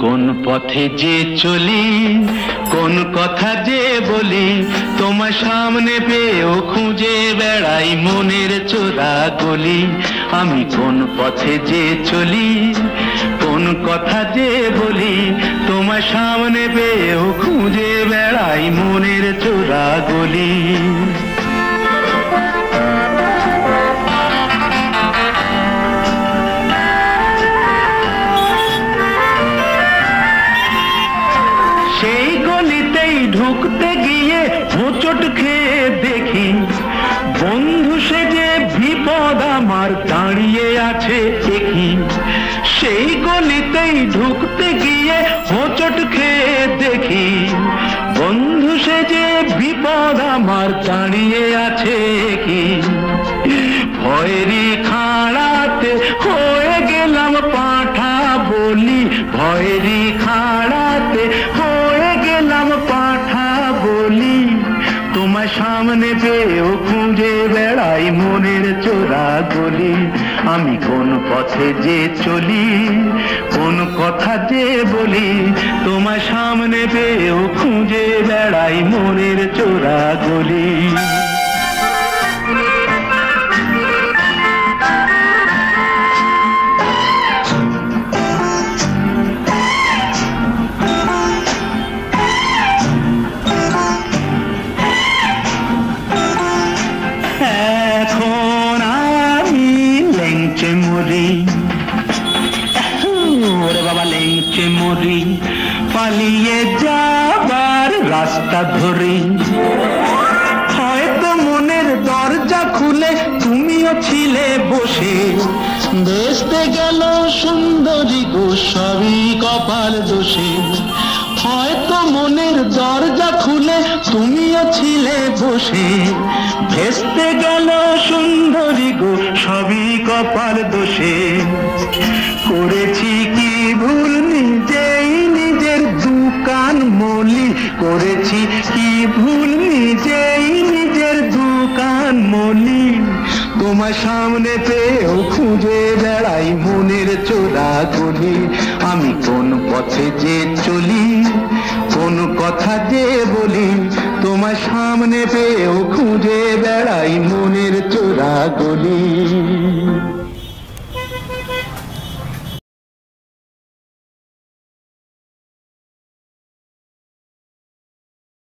কোন পথে যে চলি, কোন কথা যে বলি, তোমার সামনে পেয়েও খুঁজে বেড়াই মনের চোরা গলি। আমি কোন পথে যে চলি, কোন কথা যে বলি, তোমার সামনে পেয়েও খুঁজে বেড়াই মনের চোরা গলি। সেই গলিতেই ঢুকতে গিয়ে হোঁচট খেয়ে দেখি, বন্ধু সেজে বিপদ আমার দাঁড়িয়ে আছে দেখি। সেই গলিতেই ঢুকতে গিয়ে হোঁচট খেয়ে দেখি, বন্ধু সেজে বিপদ আমার দাঁড়িয়ে আছে কি। ভয়েরই খাড়াতে হয়ে গেলাম পাঁঠা বলি, ভয়েরই খাড়াতে হয়ে গেলাম পাঁঠা বলি। তোমার সামনে পেয়েও খুঁজে বেড়াই মনের চোরা গলি। আমি কোন পথে যে চলি, কোন কথা যে বলি, তোমার সামনে পেয়েও খুঁজে বেড়াই মনের চোরা গলি। এখন আমি লেংচে মরি, ওরে বাবা লেংচে মরি, পালিয়ে যাবার রাস্তা ধরি। হয়তো মনের দরজা খুলে তুমিও ছিলে বসে, বেসতে গেল সুন্দরী গো সবই কপাল দোষে। হয়তো মনের দরজা খুলে তুমিও ছিলে বসে, ভেস্তে গেল সুন্দরী গো সবই কপাল দোষে। করেছি কি ভুল নিজেই নিজের দুকান মলি, করেছি কি ভুল নিজেই নিজের দুকান মলি। তোমার সামনে পেয়েও খুঁজে বেড়াই মনের চোরা গলি। আমি কোন পথে যে চলি, কোন কথা যে বলি, তোমার সামনে পেয়েও খুঁজে বেড়াই মনের চোরা গলি।